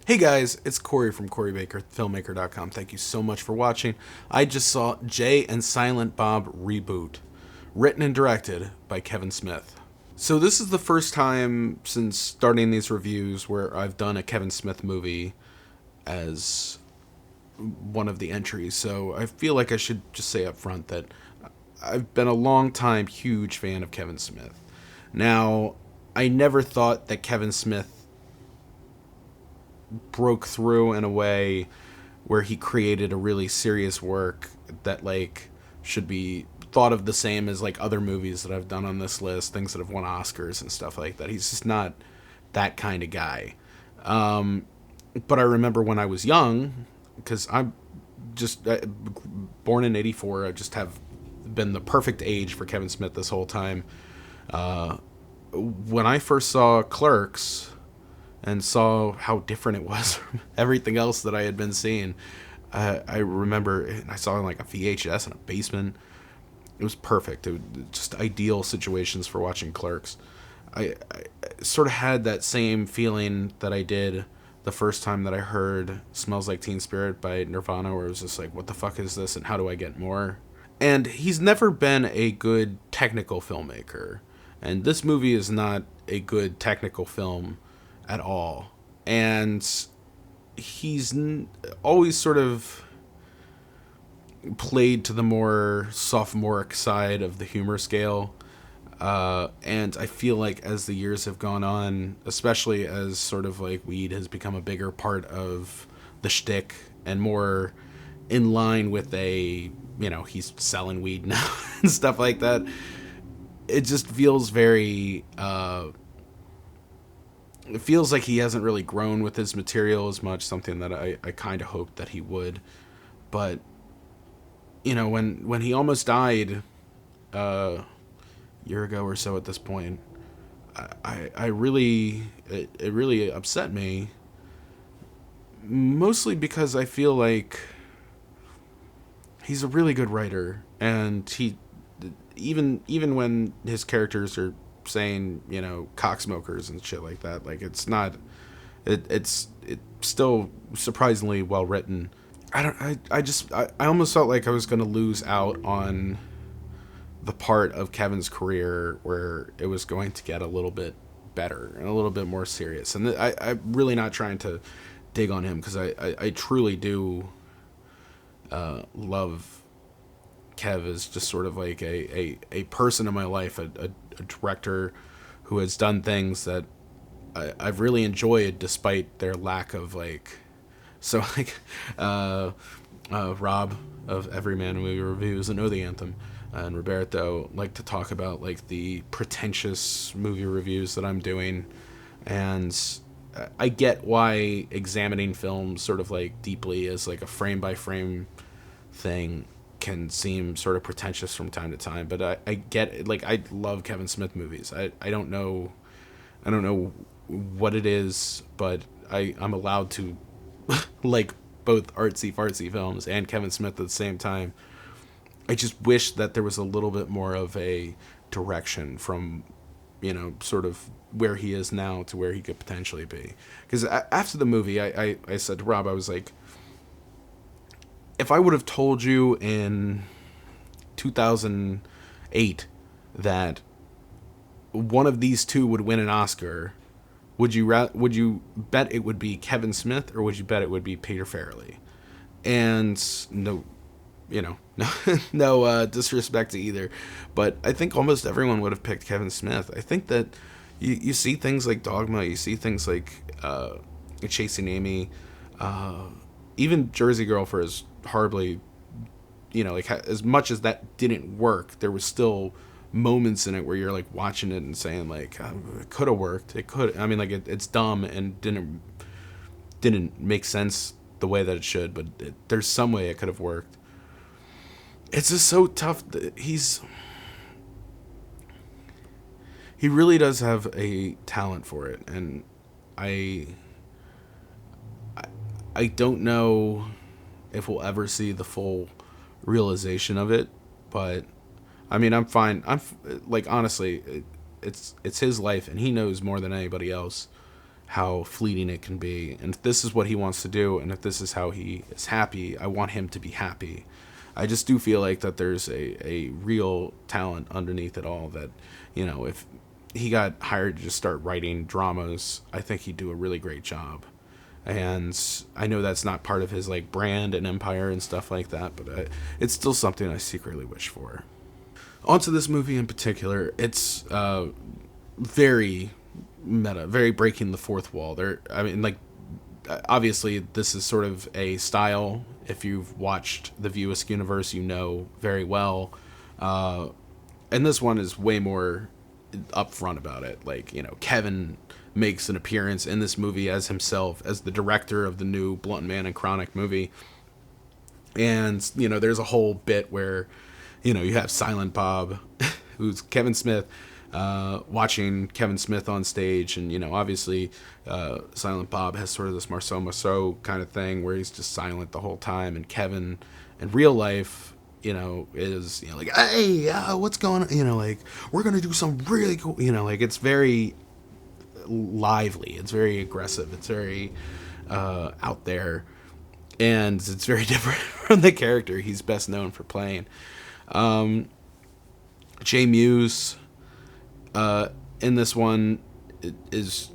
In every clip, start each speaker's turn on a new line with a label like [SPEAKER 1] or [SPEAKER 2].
[SPEAKER 1] Hey guys, it's Corey from CoreyBakerFilmmaker.com. Thank you so much for watching. I just saw Jay and Silent Bob Reboot, written and directed by Kevin Smith. So this is the first time since starting these reviews where I've done a Kevin Smith movie as one of the entries. So I feel like I should just say up front that I've been a long time huge fan of Kevin Smith. Now, I never thought that Kevin Smith broke through in a way where he created a really serious work that should be thought of the same as other movies that I've done on this list, things that have won Oscars and stuff like that. He's just not that kind of guy. But I remember when I was young, because I'm just born in '84. I just have been the perfect age for Kevin Smith this whole time. When I first saw Clerks and saw how different it was from everything else that I had been seeing, I remember I saw a VHS in a basement. It was perfect. It was just ideal situations for watching Clerks. I sort of had that same feeling that I did the first time that I heard Smells Like Teen Spirit by Nirvana, where it was just what the fuck is this and how do I get more? And he's never been a good technical filmmaker. And this movie is not a good technical film at all. And he's always sort of played to the more sophomoric side of the humor scale. And I feel like as the years have gone on, especially as sort of weed has become a bigger part of the shtick and more in line with he's selling weed now and stuff like that, it just feels very, it feels like he hasn't really grown with his material as much, something that I kind of hoped that he would. But, when he almost died a year ago or so at this point, I really, it really upset me. Mostly because I feel like he's a really good writer, and he, even when his characters are saying, cock smokers and shit like that, it's not, it's still surprisingly well written. I almost felt like I was going to lose out on the part of Kevin's career where it was going to get a little bit better and a little bit more serious. And I'm really not trying to dig on him, because I truly do love Kev as just sort of a person in my life, a director who has done things that I've really enjoyed despite their lack of Rob of Everyman Movie Reviews and Know the Anthem, and Roberto like to talk about the pretentious movie reviews that I'm doing. And I get why examining films sort of deeply as a frame by frame thing can seem sort of pretentious from time to time, but I get it. I love Kevin Smith movies. I don't know what it is, but I'm allowed to like both artsy fartsy films and Kevin Smith at the same time. I just wish that there was a little bit more of a direction from, sort of where he is now to where he could potentially be. Because after the movie, I said to Rob, I was like, if I would have told you in 2008 that one of these two would win an Oscar, would you bet it would be Kevin Smith, or would you bet it would be Peter Farrelly? And no, no disrespect to either, but I think almost everyone would have picked Kevin Smith. I think that you see things like Dogma, you see things like Chasing Amy, even Jersey Girl, for as horribly, as much as that didn't work, there was still moments in it where you're watching it and saying it could have worked. It could. I mean, it's dumb and didn't make sense the way that it should, but there's some way it could have worked. It's just so tough. He really does have a talent for it, and I don't know if we'll ever see the full realization of it, but I mean, I'm fine. Honestly, it's his life, and he knows more than anybody else how fleeting it can be. And if this is what he wants to do, and if this is how he is happy, I want him to be happy. I just do feel like that there's a real talent underneath it all that, if he got hired to just start writing dramas, I think he'd do a really great job. And I know that's not part of his like brand and empire and stuff like that, but it's still something I secretly wish for. Onto this movie in particular, it's very meta, very breaking the fourth wall. Obviously this is sort of a style. If you've watched the View Askew universe, you know very well. And this one is way more upfront about it. Like, Kevin makes an appearance in this movie as himself, as the director of the new Blunt Man and Chronic movie. And, there's a whole bit where, you have Silent Bob, who's Kevin Smith, watching Kevin Smith on stage. And, obviously, Silent Bob has sort of this Marceau Marceau kind of thing where he's just silent the whole time. And Kevin, in real life, is, like, hey, what's going on? Like, we're going to do some really cool, like, it's very lively. It's very aggressive. It's very out there. And it's very different from the character he's best known for playing. Jay Mewes in this one is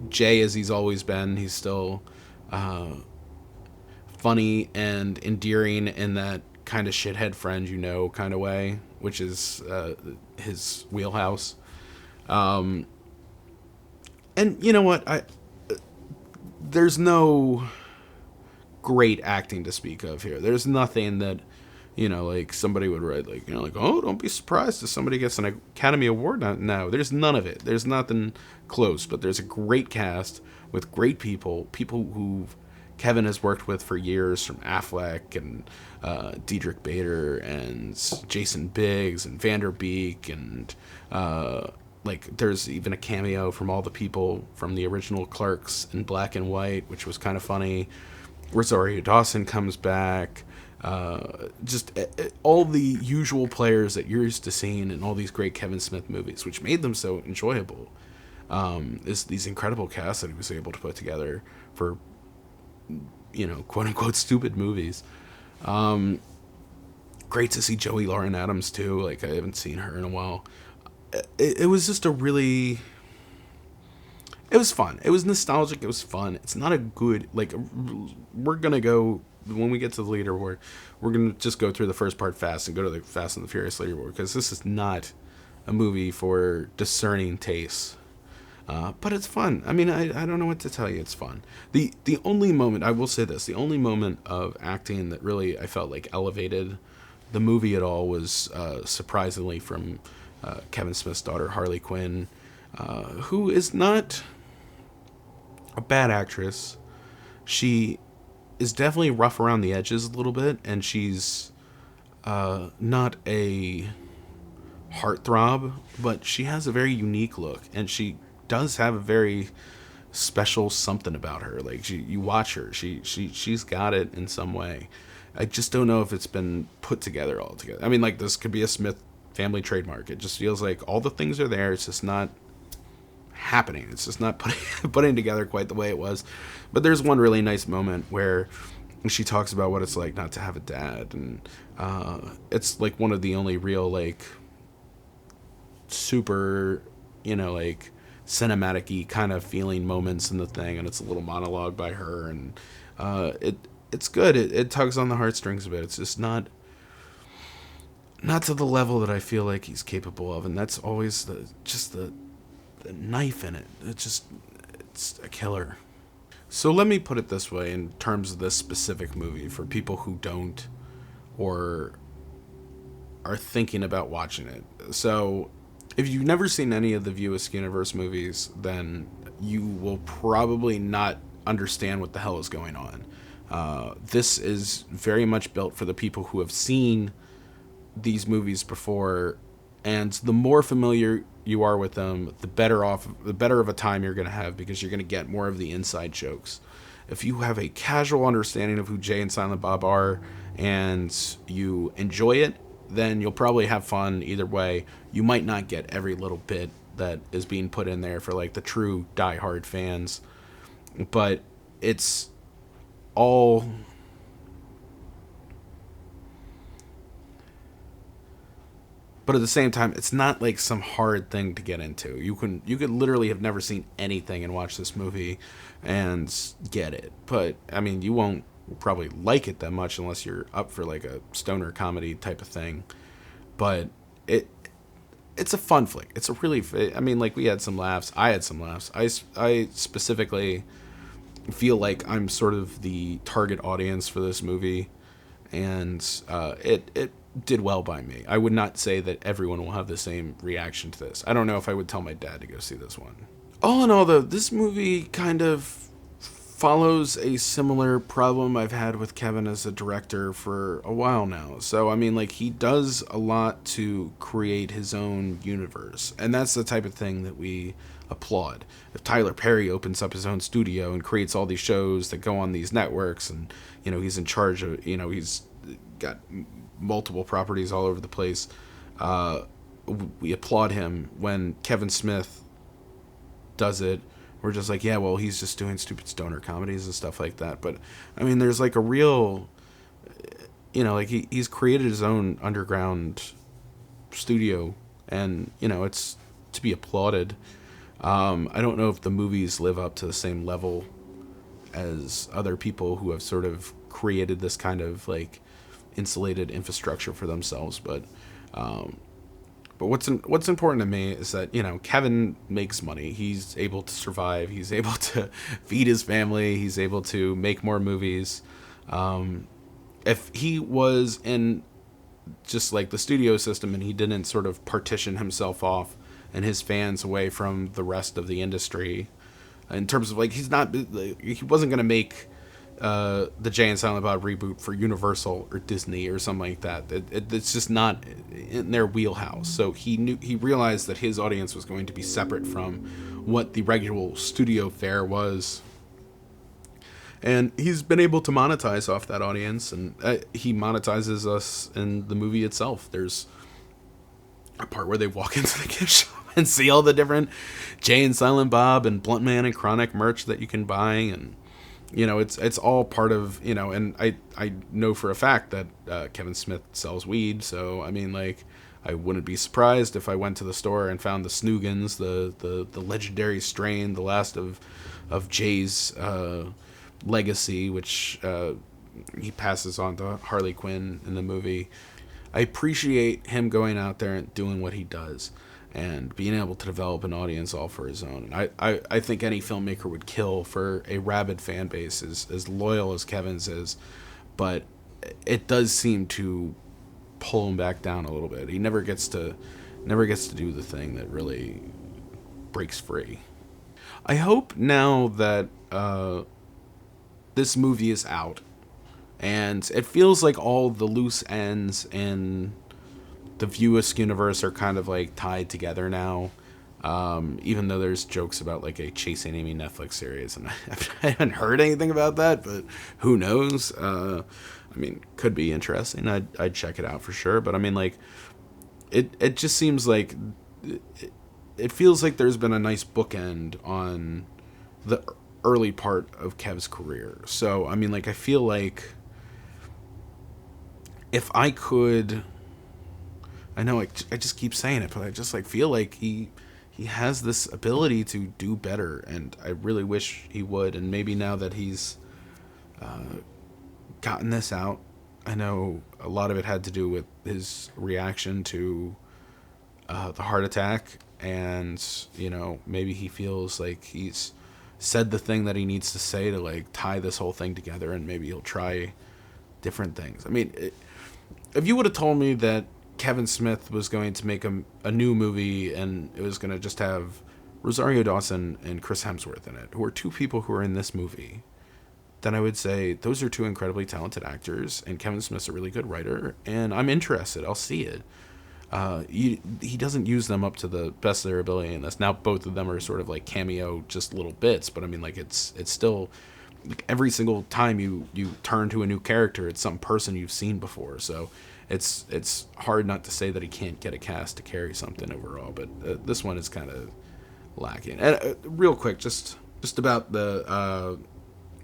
[SPEAKER 1] Jay as he's always been. He's still funny and endearing in that kind of shithead friend kind of way, which is his wheelhouse. And you know what? There's no great acting to speak of here. There's nothing that, like somebody would write, like, oh, don't be surprised if somebody gets an Academy Award. No, there's none of it. There's nothing close, but there's a great cast with great people who Kevin has worked with for years, from Affleck and Diedrich Bader and Jason Biggs and Beek and like there's even a cameo from all the people from the original Clerks in black and white, which was kind of funny. Rosario Dawson comes back. Just all the usual players that you're used to seeing in all these great Kevin Smith movies, which made them so enjoyable. Is these incredible casts that he was able to put together for, quote unquote stupid movies. Great to see Joey Lauren Adams too. Like, I haven't seen her in a while. It was just it was fun. It was nostalgic. It was fun. It's not a good, like, we're going to go, when we get to the leaderboard, we're going to just go through the first part fast and go to the Fast and the Furious leaderboard, because this is not a movie for discerning tastes. But it's fun. I mean, I don't know what to tell you. It's fun. The only moment, I will say this, the only moment of acting that really I felt like elevated the movie at all was surprisingly from Kevin Smith's daughter, Harley Quinn, who is not a bad actress. She is definitely rough around the edges a little bit, and she's not a heartthrob, but she has a very unique look, and she does have a very special something about her. Like, you watch her, she's got it in some way. I just don't know if it's been put together all together. I mean, like, this could be a Smith family trademark. It just feels like all the things are there. It's just not happening. It's just not putting together quite the way it was. But there's one really nice moment where she talks about what it's like not to have a dad, and it's like one of the only real, like, super, like, cinematic-y kind of feeling moments in the thing, and it's a little monologue by her, and it's good. It tugs on the heartstrings a bit. It's just not to the level that I feel like he's capable of, and that's always the knife in it. It's a killer. So let me put it this way in terms of this specific movie for people who don't or are thinking about watching it. So if you've never seen any of the View Askew universe movies, then you will probably not understand what the hell is going on. This is very much built for the people who have seen these movies before, and the more familiar you are with them, the better of a time you're going to have, because you're going to get more of the inside jokes. If you have a casual understanding of who Jay and Silent Bob are and you enjoy it, then you'll probably have fun either way. You might not get every little bit that is being put in there for like the true diehard fans, but it's all. But at the same time, it's not like some hard thing to get into. You could literally have never seen anything and watch this movie and get it. But I mean, you won't probably like it that much unless you're up for like a stoner comedy type of thing. But it it's a fun flick. It's a really, I mean, like, we had some laughs. I had some laughs. I specifically feel like I'm sort of the target audience for this movie, and it did well by me. I would not say that everyone will have the same reaction to this. I don't know if I would tell my dad to go see this one. All in all, though, this movie kind of follows a similar problem I've had with Kevin as a director for a while now. So, I mean, like, he does a lot to create his own universe, and that's the type of thing that we applaud. If Tyler Perry opens up his own studio and creates all these shows that go on these networks, and, you know, he's in charge of, you know, he's got multiple properties all over the place, we applaud him. When Kevin Smith does it, we're just like, yeah, well, he's just doing stupid stoner comedies and stuff like that. But, I mean, there's like a real, you know, like he's created his own underground studio, and, you know, it's to be applauded. I don't know if the movies live up to the same level as other people who have sort of created this kind of like insulated infrastructure for themselves, but what's important to me is that, you know, Kevin makes money. He's able to survive. He's able to feed his family. He's able to make more movies. If he was in just like the studio system and he didn't sort of partition himself off and his fans away from the rest of the industry, in terms of like, he wasn't going to make the Jay and Silent Bob reboot for Universal or Disney or something like that. It's just not in their wheelhouse. So he realized that his audience was going to be separate from what the regular studio fare was, and he's been able to monetize off that audience, and he monetizes us in the movie itself. There's a part where they walk into the gift shop and see all the different Jay and Silent Bob and Blunt Man and Chronic merch that you can buy, and, you know, it's all part of, you know, and I know for a fact that Kevin Smith sells weed, so, I mean, like, I wouldn't be surprised if I went to the store and found the Snoogans, the legendary strain, the last of Jay's legacy, which he passes on to Harley Quinn in the movie. I appreciate him going out there and doing what he does and being able to develop an audience all for his own. And I think any filmmaker would kill for a rabid fan base as loyal as Kevin's is, but it does seem to pull him back down a little bit. He never gets to do the thing that really breaks free. I hope now that this movie is out, and it feels like all the loose ends in the Mewes universe are kind of like tied together now, even though there's jokes about like a Chasing Amy Netflix series, and I haven't heard anything about that, but who knows. I mean, could be interesting. I'd check it out for sure, but I mean, like, it just seems like it feels like there's been a nice bookend on the early part of Kev's career. So, I mean, like, I feel like if I could, I know I just keep saying it, but I just like feel like he has this ability to do better, and I really wish he would. And maybe now that he's gotten this out, I know a lot of it had to do with his reaction to the heart attack, and, you know, maybe he feels like he's said the thing that he needs to say to like tie this whole thing together, and maybe he'll try different things. I mean, if you would have told me that Kevin Smith was going to make a new movie and it was going to just have Rosario Dawson and Chris Hemsworth in it, who are two people who are in this movie, then I would say those are two incredibly talented actors, and Kevin Smith's a really good writer, and I'm interested. I'll see it. He doesn't use them up to the best of their ability in this. Now both of them are sort of like cameo, just little bits, but I mean, like, it's still, like, every single time you turn to a new character, it's some person you've seen before. So it's hard not to say that he can't get a cast to carry something overall. But this one is kind of lacking. And real quick, just about the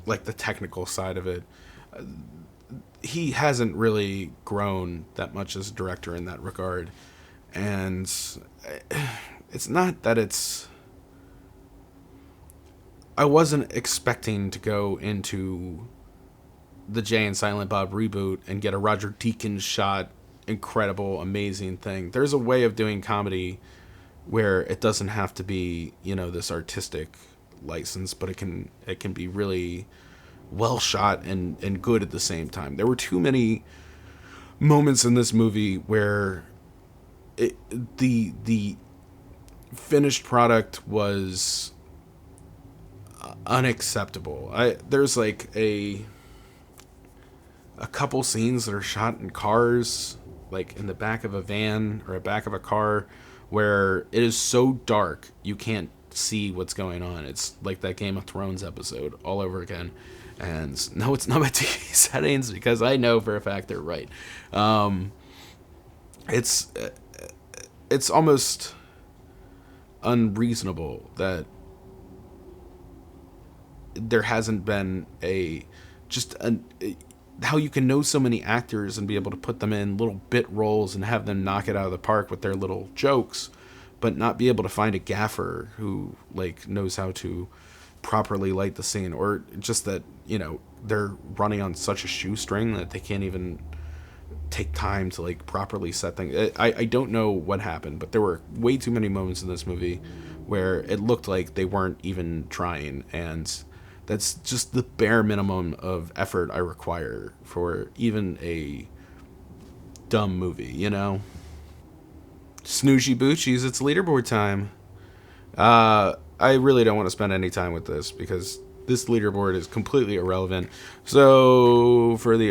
[SPEAKER 1] like the technical side of it. He hasn't really grown that much as a director in that regard, and it's not that it's. I wasn't expecting to go into the Jay and Silent Bob reboot and get a Roger Deakins shot, incredible, amazing thing. There's a way of doing comedy where it doesn't have to be, this artistic license, but it can be really well shot and good at the same time. There were too many moments in this movie where the finished product was unacceptable. There's like a couple scenes that are shot in cars, like in the back of a van or a back of a car, where it is so dark you can't see what's going on. It's like that Game of Thrones episode all over again. And no, it's not my TV settings, because I know for a fact they're right. It's almost unreasonable that there hasn't been how you can know so many actors and be able to put them in little bit roles and have them knock it out of the park with their little jokes, but not be able to find a gaffer who knows how to properly light the scene, or just that they're running on such a shoestring that they can't even take time to properly set things. I don't know what happened, but there were way too many moments in this movie where it looked like they weren't even trying, and that's just the bare minimum of effort I require for even a dumb movie, Snooshy Boochies, it's leaderboard time. I really don't want to spend any time with this because this leaderboard is completely irrelevant. So, for the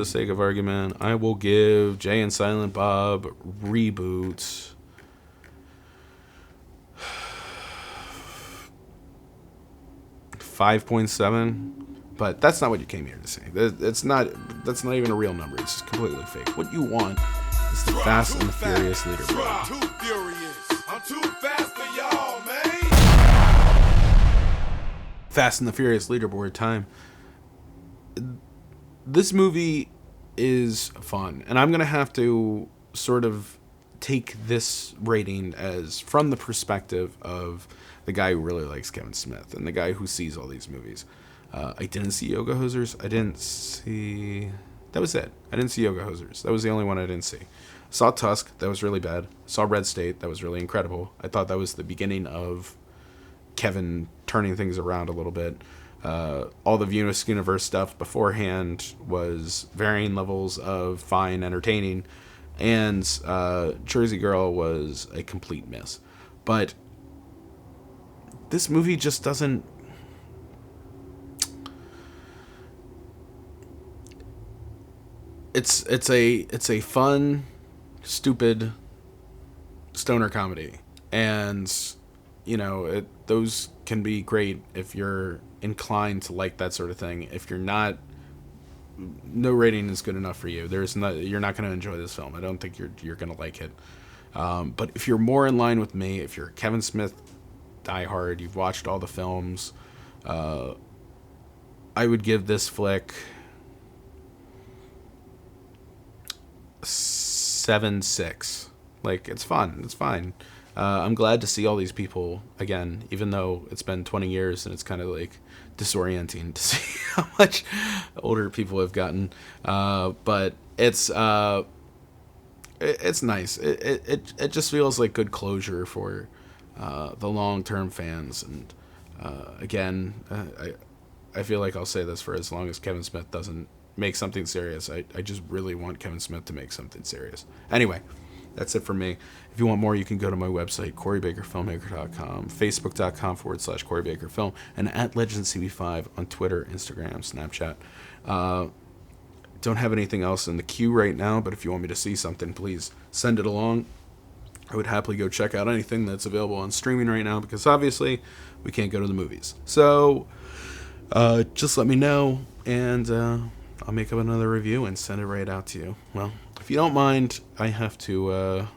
[SPEAKER 1] sake of argument, I will give Jay and Silent Bob Reboot 5.7. But that's not what you came here to say. That's not even a real number. It's just completely fake. What you want is the Fast and the Furious leaderboard.
[SPEAKER 2] I'm too furious. I'm too fast for y'all, man.
[SPEAKER 1] Fast and the Furious leaderboard time. This movie is fun, and I'm going to have to sort of take this rating as from the perspective of the guy who really likes Kevin Smith and the guy who sees all these movies. I didn't see Yoga Hosers. That was it. I didn't see Yoga Hosers. That was the only one I didn't see. Saw Tusk. That was really bad. Saw Red State. That was really incredible. I thought that was the beginning of Kevin turning things around a little bit. All the Universe stuff beforehand was varying levels of fine, entertaining, and Jersey Girl was a complete miss. But this movie just doesn't. It's a fun, stupid stoner comedy, and those can be great if you're inclined to like that sort of thing. If you're not, no rating is good enough for you. You're not going to enjoy this film. I don't think you're going to like it. But if you're more in line with me, if you're Kevin Smith diehard, you've watched all the films, I would give this flick 7.6. It's fun. It's fine. I'm glad to see all these people again, even though it's been 20 years and it's kind of disorienting to see how much older people have gotten. But it's nice. It just feels like good closure for the long-term fans. And again, I feel like I'll say this for as long as Kevin Smith doesn't make something serious. I just really want Kevin Smith to make something serious. Anyway, that's it for me. If you want more, you can go to my website, CoreyBakerFilmmaker.com, Facebook.com/CoreyBakerFilm, and at LegendsCB5 on Twitter, Instagram, Snapchat. Don't have anything else in the queue right now, but if you want me to see something, please send it along. I would happily go check out anything that's available on streaming right now, because obviously we can't go to the movies. So just let me know, and I'll make up another review and send it right out to you. Well, if you don't mind, I have to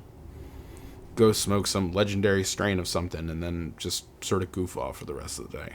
[SPEAKER 1] go smoke some legendary strain of something and then just sort of goof off for the rest of the day.